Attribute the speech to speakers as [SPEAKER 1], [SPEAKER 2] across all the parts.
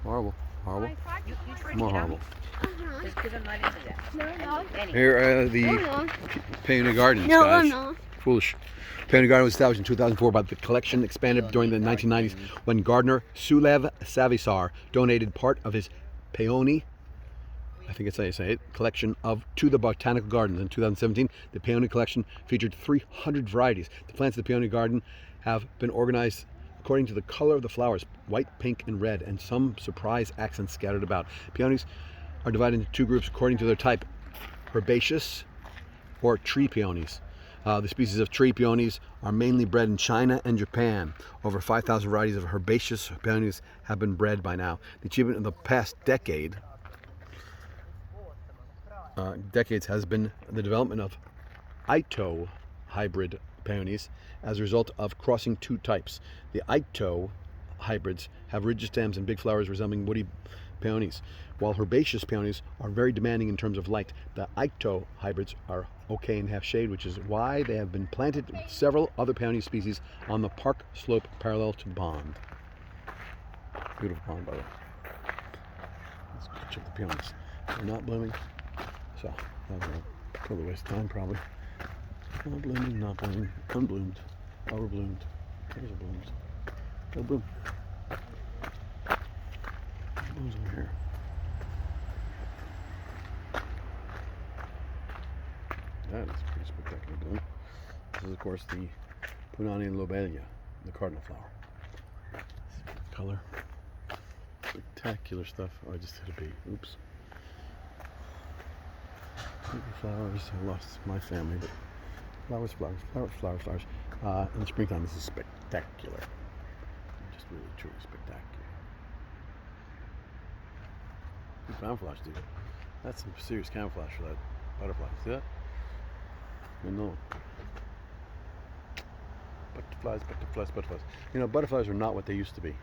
[SPEAKER 1] Horrible. Horrible. More horrible.
[SPEAKER 2] Because I'm not into that.
[SPEAKER 1] No. Here are the Panemuine Gardens, guys. Foolish. Panemuine Garden was established in 2004, but the collection expanded during the 1990s when gardener Sulev Savisaar donated part of his peony, I think it's how you say it, collection to the Botanical Gardens. In 2017, the peony collection featured 300 varieties. The plants of the peony garden have been organized according to the color of the flowers, white, pink, and red, and some surprise accents scattered about. Peonies are divided into two groups according to their type: herbaceous or tree peonies. The species of tree peonies are mainly bred in China and Japan. Over 5,000 varieties of herbaceous peonies have been bred by now. The achievement of the past decades has been the development of Ito hybrid peonies as a result of crossing two types. The Ito hybrids have rigid stems and big flowers resembling woody peonies, while herbaceous peonies are very demanding in terms of light. The Ito hybrids are okay and have shade, which is why they have been planted with several other peony species on the park slope parallel to the pond. Beautiful pond, by the way. Let's check the peonies. They're not blooming, so that was a total waste of time probably. Not blooming, not blooming, unbloomed, overbloomed. There's a blooms. No bloom. Blooms over here. That is a pretty spectacular bloom. This is, of course, the Punani lobelia, the cardinal flower. Color. Spectacular stuff. Oh, I just hit a bee. Oops. Flowers. I lost my family, but flowers, flowers, flowers, flowers, flowers. In the springtime, this is spectacular. Just really, truly spectacular. Good camouflage, dude. That's some serious camouflage for that butterfly. See that? I know. Butterflies, butterflies, butterflies. You know, butterflies are not what they used to be.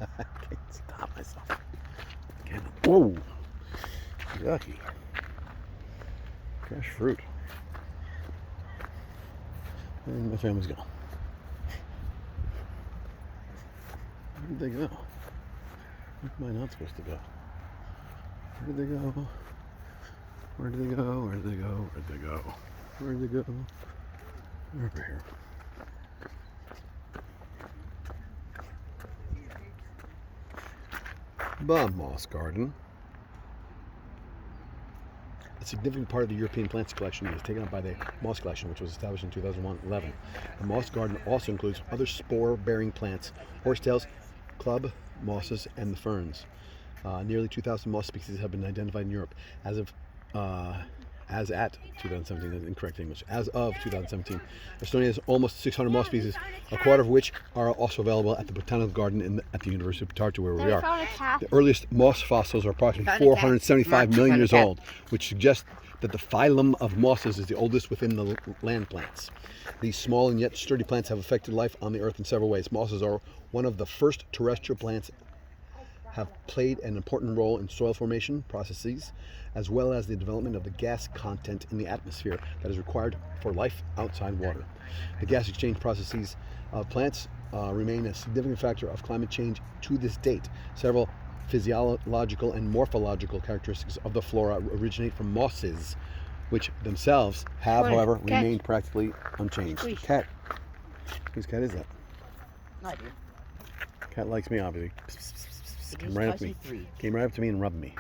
[SPEAKER 1] I can't stop myself. Whoa! Yucky. Fresh fruit. And my family's gone. Where did they go? Where am I not supposed to go? Where did they go? Where did they go? Where did they go? Where did they go? Where did they go? They're over here. The Moss Garden. A significant part of the European plants collection was taken up by the Moss Collection, which was established in 2011. The Moss Garden also includes other spore-bearing plants, horsetails, club mosses, and the ferns. Nearly 2,000 moss species have been identified in Europe. As at 2017, that's incorrect English. As of 2017, Estonia has almost 600 moss species, a quarter of which are also available at the Botanical Garden at the University of Tartu, where we are. The earliest moss fossils are approximately 475 million years old, which suggests that the phylum of mosses is the oldest within the land plants. These small and yet sturdy plants have affected life on the earth in several ways. Mosses are one of the first terrestrial plants, have played an important role in soil formation processes, as well as the development of the gas content in the atmosphere that is required for life outside water. The gas exchange processes of plants remain a significant factor of climate change to this date. Several physiological and morphological characteristics of the flora originate from mosses, which themselves have, however, remained practically unchanged. Cat. Whose cat is that?
[SPEAKER 2] Not you.
[SPEAKER 1] Cat likes me, obviously. Came right up to me. Came right up to me and rubbed me.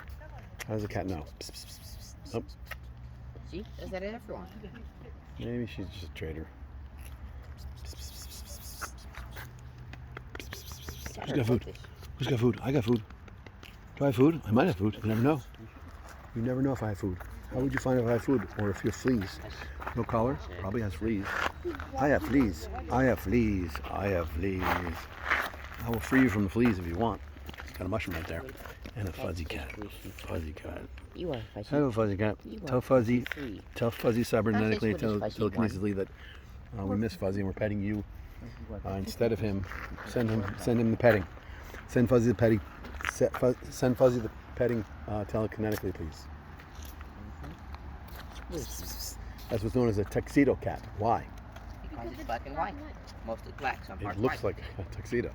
[SPEAKER 1] How does a cat know? Nope.
[SPEAKER 2] See? Does that everyone?
[SPEAKER 1] Maybe she's just a traitor. Who's got food? Who's got food? I got food. Do I have food? I might have food. You never know. You never know if I have food. How would you find if I have food? Or if you have fleas? No collar? Probably has fleas. I have fleas. I have fleas. I have fleas. I will free you from the fleas if you want. Got a mushroom right there. And a fuzzy cat. Fuzzy cat.
[SPEAKER 2] You are fuzzy.
[SPEAKER 1] Hello, fuzzy cat. Tell Fuzzy cybernetically, telekinesically that we miss Fuzzy and we're petting you instead of him. Send him the petting. Send Fuzzy the petting. Send Fuzzy the petting telekinetically, please. That's what's known as a tuxedo cat. Why?
[SPEAKER 2] Because it's black and white. Mostly black, some parts
[SPEAKER 1] It looks
[SPEAKER 2] white.
[SPEAKER 1] like a tuxedo.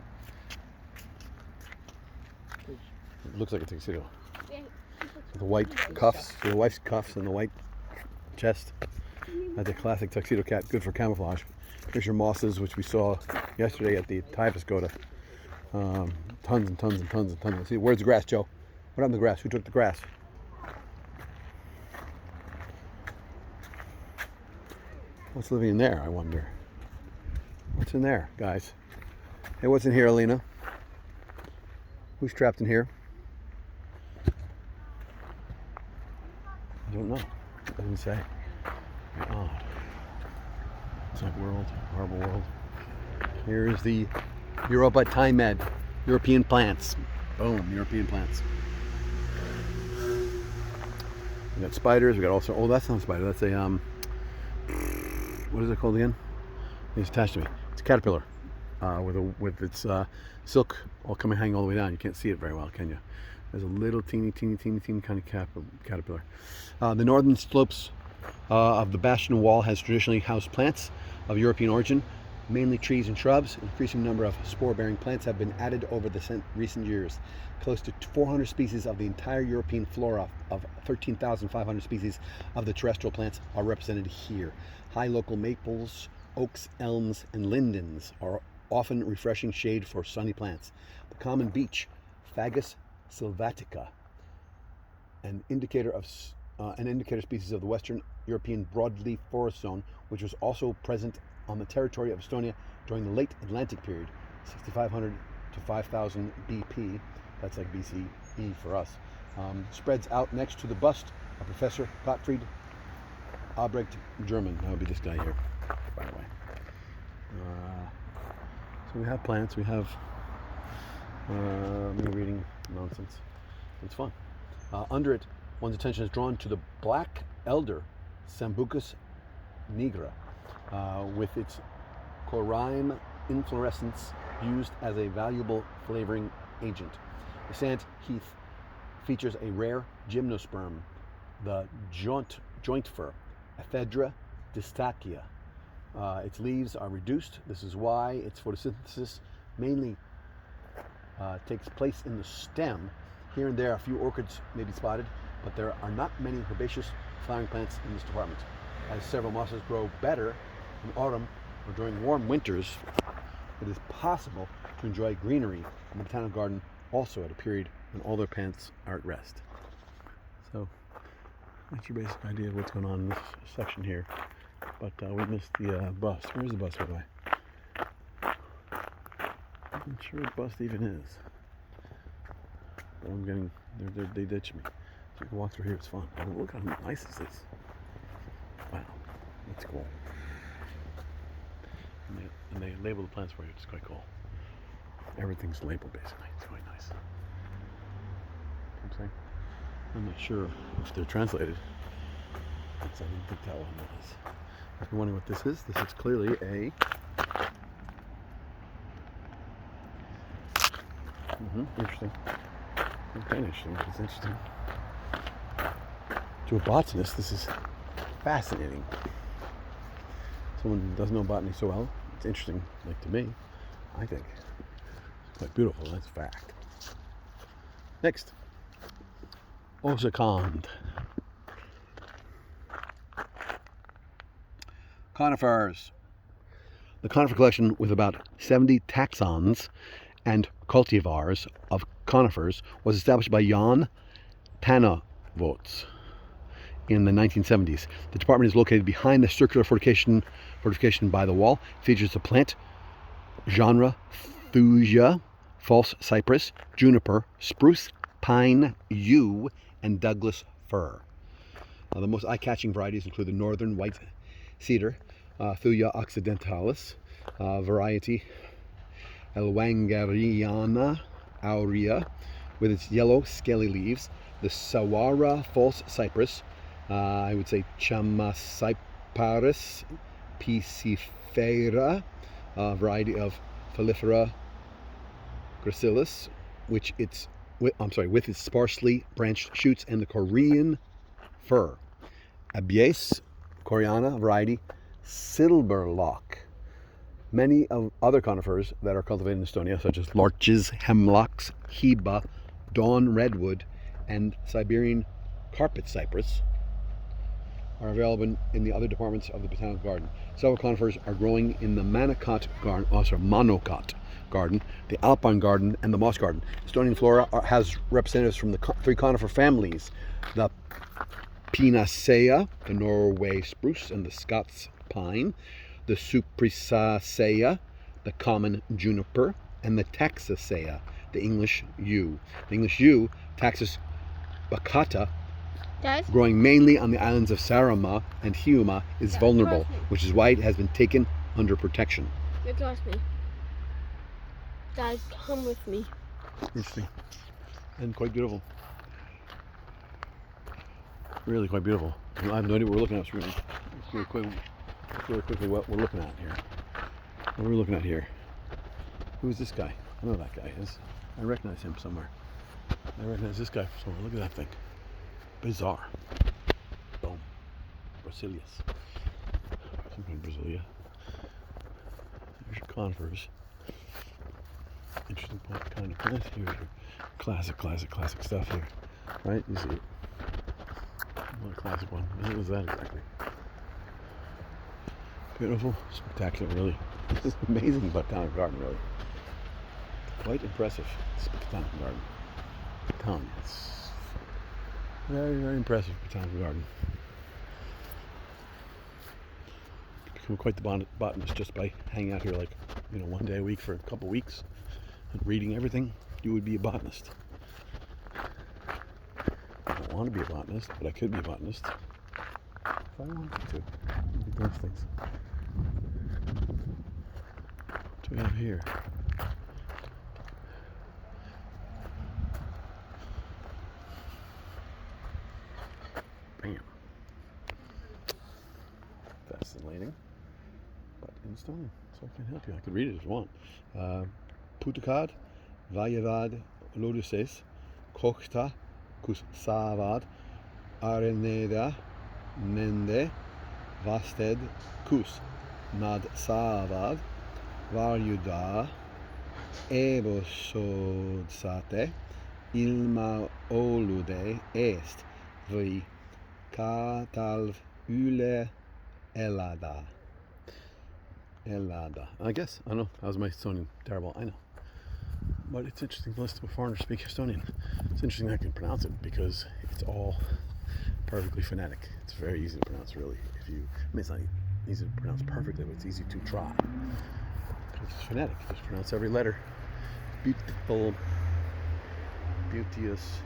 [SPEAKER 1] It looks like a tuxedo. The white cuffs, the wife's cuffs, and the white chest. That's a classic tuxedo cat, good for camouflage. Here's your mosses, which we saw yesterday at the Typhuscoda. Tons and tons and tons and tons. See, where's the grass, Joe? What happened to the grass? Who took the grass? What's living in there, I wonder? What's in there, guys? Hey, what's in here, Alina? Who's trapped in here? I don't know. It doesn't say. Odd. It's like world, horrible world. Here's the Europa Time Med. European plants. Boom, European plants. We got spiders. We got also. Oh, that's not a spider. That's a what is it called again? It's attached to me. It's a caterpillar with its silk all hanging all the way down. You can't see it very well, can you? There's a little teeny kind of caterpillar. The northern slopes of the bastion wall has traditionally housed plants of European origin, mainly trees and shrubs. An increasing number of spore-bearing plants have been added over the recent years. Close to 400 species of the entire European flora of 13,500 species of the terrestrial plants are represented here. High local maples, oaks, elms, and lindens are often refreshing shade for sunny plants. The common beech, Fagus sylvatica, an indicator species of the Western European broadleaf forest zone, which was also present on the territory of Estonia during the late Atlantic period, 6,500 to 5,000 BP. That's like BCE for us. Spreads out next to the bust of Professor Gottfried Albrecht German. That would be this guy here, by the way. So we have plants. We have me reading nonsense. It's fun. Under it, one's attention is drawn to the black elder, Sambucus nigra, with its corymbe inflorescence used as a valuable flavoring agent. The sand heath features a rare gymnosperm, the joint fir, Ephedra distachia. Its leaves are reduced. This is why its photosynthesis mainly takes place in the stem. Here and there, a few orchids may be spotted, but there are not many herbaceous flowering plants in this department. As several mosses grow better in autumn or during warm winters, it is possible to enjoy greenery in the botanical garden also at a period when all their plants are at rest. So that's your basic idea of what's going on in this section here. But we missed the bus. Where's the bus, by the way? I'm not sure what bus even is. But I'm getting, they ditched me. So you can walk through here, it's fun. Oh, look how nice this is. Wow, that's cool. And they label the plants for you, which is quite cool. Everything's labeled basically, it's quite nice. You know what I'm saying? I'm not sure if they're translated. I didn't think that one was. If you're wondering what this is clearly a interesting. Okay, interesting. It's interesting. To a botanist, this is fascinating. Someone who doesn't know botany so well, it's interesting. Like to me, I think it's quite beautiful. That's a fact. Next, Oshakand. Conifers. The conifer collection, with about 70 taxons and cultivars of conifers, was established by Jan Tanavots in the 1970s. The department is located behind the circular fortification by the wall. It features the plant genre Thuja, false cypress, juniper, spruce, pine, yew, and Douglas fir. The most eye-catching varieties include the northern white cedar, Thuja occidentalis, variety Elwangeriana aurea, with its yellow scaly leaves, the Sawara false cypress, I would say Chamacyparis piscifera, variety of Phylifera gracilis, with its sparsely branched shoots, and the Korean fir, Abies coreana, variety Silberlock. Many of other conifers that are cultivated in Estonia, such as larches, hemlocks, heba, dawn redwood, and Siberian carpet cypress are available in the other departments of the botanical garden. Several conifers are growing in the Monocot garden, the Alpine garden, and the moss garden. Estonian flora has representatives from the three conifer families: the Pinacea, the Norway spruce, and the Scots pine; the Cypressacea, the common juniper; and the Taxacea, the English yew. The English yew, Taxus baccata,
[SPEAKER 3] Guys,
[SPEAKER 1] growing mainly on the islands of Saaremaa and Hiiumaa, is vulnerable, which is why it has been taken under protection.
[SPEAKER 3] you trust me. Guys, come with me.
[SPEAKER 1] Interesting. And quite beautiful. Really quite beautiful. I have no idea what we're looking at. It's really quickly what we're looking at here. What are we looking at here? Who's this guy? I know who that guy is. I recognize him somewhere. I recognize this guy from somewhere. Look at that thing. Bizarre. Boom. Brasilius. Some kind of Brasilia. There's your conifers. Interesting kind of plant. Here's your classic stuff here. Right? You see it. What a classic one. What was that exactly? Beautiful. Spectacular, really. This is amazing botanical garden, really. Quite impressive. This botanical garden. I'm telling you, it's very, very impressive botanical garden. Become quite the botanist just by hanging out here, like, one day a week for a couple weeks and reading everything. You would be a botanist. I don't want to be a botanist, but I could be a botanist if I wanted to. Look at those things. What do we have here? Bam. Fascinating. But in Estonian, so I can help you. I could read it if you want. Botaanikaaed, Vajevad, Loduses, Kohta, kus saavad areneda nende vasted, kus nad saavad varjuda ebasoodsaate ilmaolude eest või ka talv üle elada. I guess. I don't know. That was my Estonian. Terrible. I know. But it's interesting to listen to a foreigner speak Estonian. It's interesting that I can pronounce it because it's all perfectly phonetic. It's very easy to pronounce, really. It's not easy to pronounce perfectly, but it's easy to try. It's phonetic. You just pronounce every letter. Beautiful. Beauteous.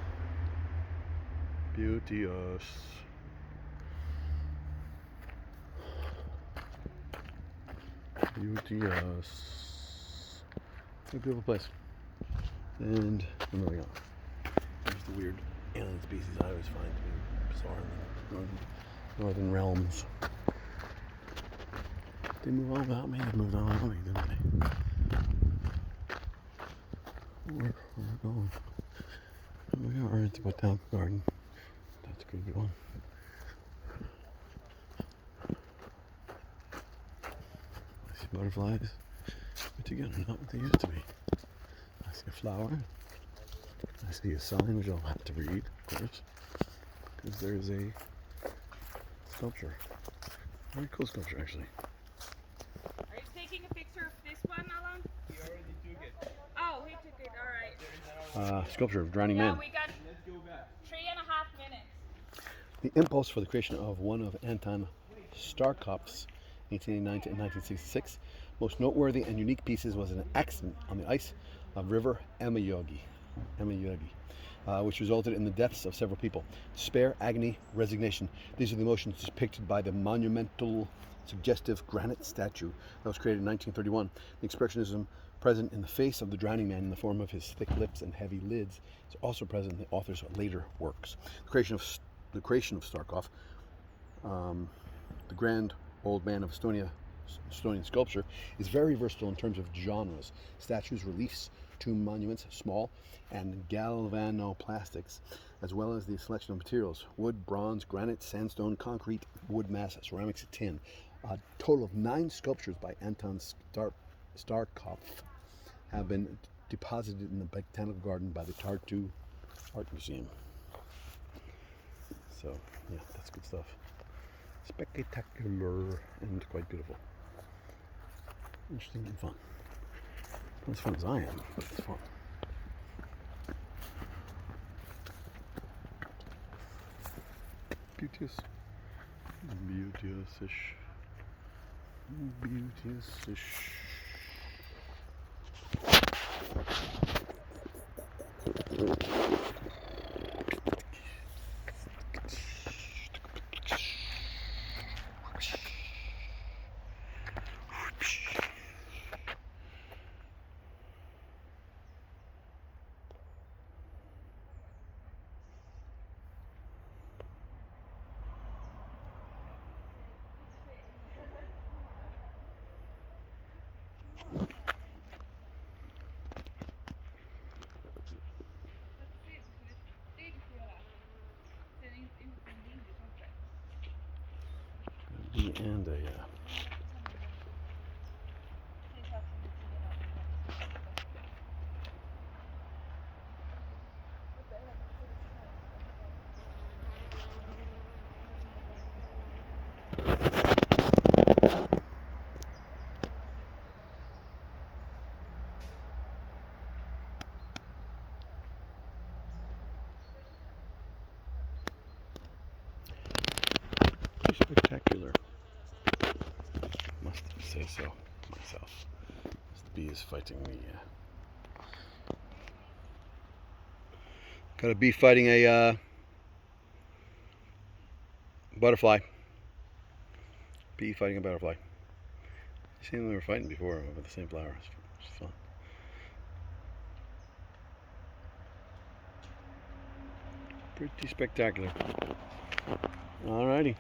[SPEAKER 1] It's a beautiful place. And we're moving on. There's the weird alien species I always find to be bizarre in the northern realms. They move on without me. They moved on without me, didn't they? Where are we going? We are at the Botanical Garden. That's a good one. I see butterflies, but again, not what they used to be. I see a flower. I see a sign, which I'll have to read, of course, because there's a sculpture. Very cool sculpture, actually.
[SPEAKER 4] Are you taking a picture of this one, Alan? He already took it. Oh, he took it, alright.
[SPEAKER 1] Sculpture of drowning man.
[SPEAKER 4] We got 3.5 minutes.
[SPEAKER 1] The impulse for the creation of one of Anton Starkov's 1889 to 1966 most noteworthy and unique pieces was an accident on the ice of river Emajogi, which resulted in the deaths of several people. Despair, agony, resignation. These are the emotions depicted by the monumental, suggestive granite statue that was created in 1931. The expressionism present in the face of the drowning man in the form of his thick lips and heavy lids is also present in the author's later works. The creation of Starkov, the grand old man of Estonian sculpture, is very versatile in terms of genres: statues, reliefs, tomb monuments, small and galvanoplastics, as well as the selection of materials: wood, bronze, granite, sandstone, concrete, wood mass, ceramics, tin. A total of 9 sculptures by Anton Starkov have been deposited in the Botanical Garden by the Tartu art museum. So yeah, that's good stuff. Spectacular and quite beautiful. Interesting and fun. Not as fun as I am, but it's fun. Beauteous. Beauteous-ish. Beauteous-ish. And a spectacular. Must say so myself. The bee is fighting me. Got a bee fighting a butterfly. Bee fighting a butterfly. I've seen them, they were fighting before over the same flowers. It's fun. Pretty spectacular. Alrighty.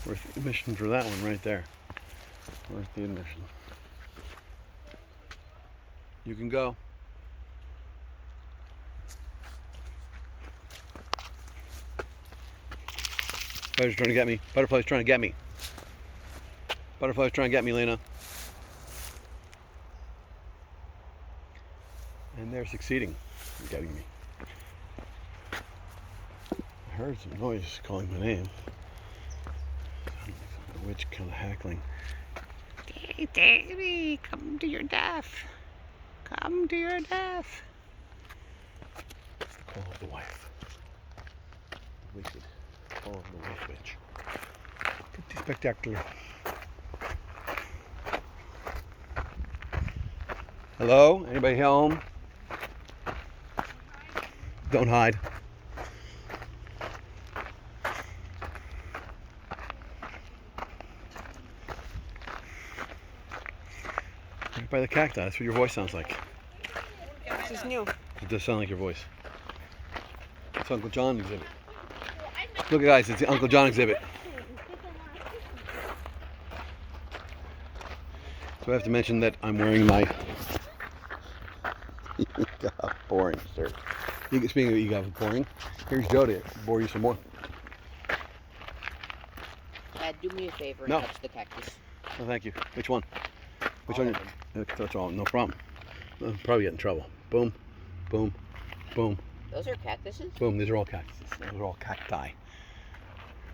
[SPEAKER 1] Worth the admission for that one right there. Worth the admission. You can go. Butterfly's trying to get me. Butterfly's trying to get me. Butterfly's trying to get me, Lena. And they're succeeding in getting me. I heard some noise calling my name. Sounded like a witch kind of hackling. Davy, come to your death. Come to your death. It's the call of the wife. The wicked call of the wife witch. Pretty spectacular. Hello? Anybody home? Don't hide. Right by the cacti, that's what your voice sounds like.
[SPEAKER 2] This is new.
[SPEAKER 1] It does sound like your voice. It's Uncle John exhibit. Look guys, it's the Uncle John exhibit. So I have to mention that I'm wearing my God, boring shirt. Speaking of you guys boring, here's Joe to bore you some more.
[SPEAKER 2] Dad, do me a favor and
[SPEAKER 1] No.
[SPEAKER 2] touch the cactus.
[SPEAKER 1] Oh, thank you. Which one? Which
[SPEAKER 2] All
[SPEAKER 1] one?
[SPEAKER 2] of them.
[SPEAKER 1] Touch all. No problem. I'll probably get in trouble. Boom, boom, boom,
[SPEAKER 2] Those are cactuses?
[SPEAKER 1] boom. These are all cactuses. Those are all cacti.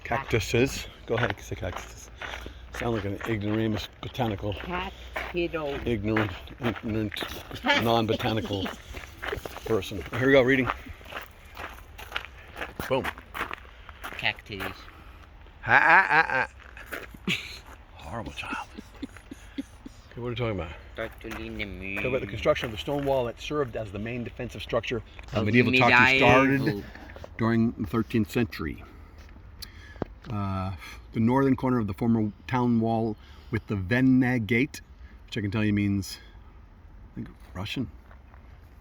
[SPEAKER 1] Cactuses. Go ahead, say cactuses. Sound like an ignoramus botanical.
[SPEAKER 2] Cactido.
[SPEAKER 1] Ignorant, non-botanical person. Here we go, reading. Boom.
[SPEAKER 2] Cactus.
[SPEAKER 1] Horrible child. Okay, what are we talking about?
[SPEAKER 2] Tartu
[SPEAKER 1] Talk about the construction of the stone wall that served as the main defensive structure of
[SPEAKER 2] Of
[SPEAKER 1] medieval Tartu
[SPEAKER 2] medieval.
[SPEAKER 1] started during the 13th century. The northern corner of the former town wall with the Vene gate, which I can tell you means, I think Russian.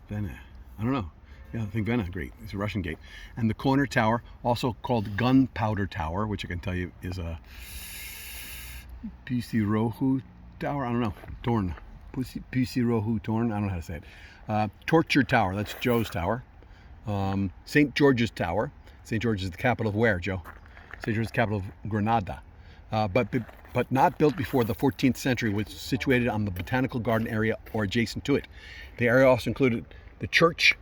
[SPEAKER 1] Vene. I don't know. Yeah, I think Vene, great. It's a Russian gate. And the corner tower, also called Gunpowder Tower, which I can tell you is a Pisirohu Tower. I don't know. Torn. Pisirohu Torn. I don't know how to say it. Torture Tower. That's Joe's tower. St. George's Tower. St. George is the capital of where, Joe? St. George is the capital of Granada. But not built before the 14th century, was situated on the Botanical Garden area or adjacent to it. The area also included the church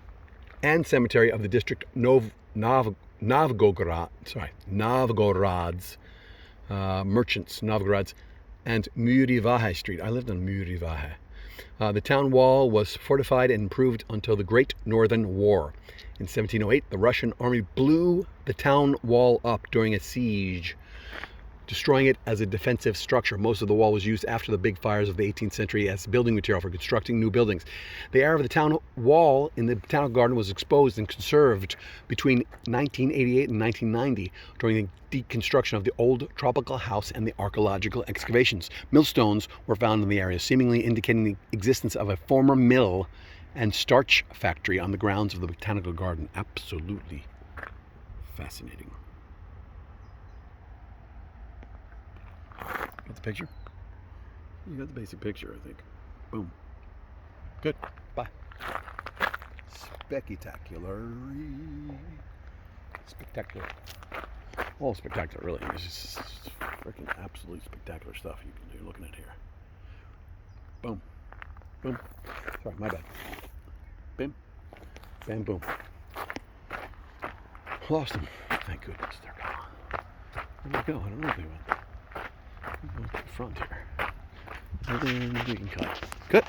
[SPEAKER 1] and cemetery of the district Novgorod's merchants, Novgorod's, and Müürivahe Street. I lived on Müürivahe. The town wall was fortified and improved until the Great Northern War. In 1708, the Russian army blew the town wall up during a siege, destroying it as a defensive structure. Most of the wall was used after the big fires of the 18th century as building material for constructing new buildings. The area of the town wall in the botanical garden was exposed and conserved between 1988 and 1990 during the deconstruction of the old tropical house and the archaeological excavations. Millstones were found in the area, seemingly indicating the existence of a former mill and starch factory on the grounds of the botanical garden. Absolutely fascinating. Got the picture? You got the basic picture, I think. Boom. Good. Bye. Spectacular. Spectacular. All spectacular, really. It's just freaking absolutely spectacular stuff you're looking at here. Boom. Boom. Sorry, my bad. Bim. Bam, boom. Lost them. Thank goodness they're gone. Where'd they go? I don't know if they went. Go to the front here. And then we can cut. Cut.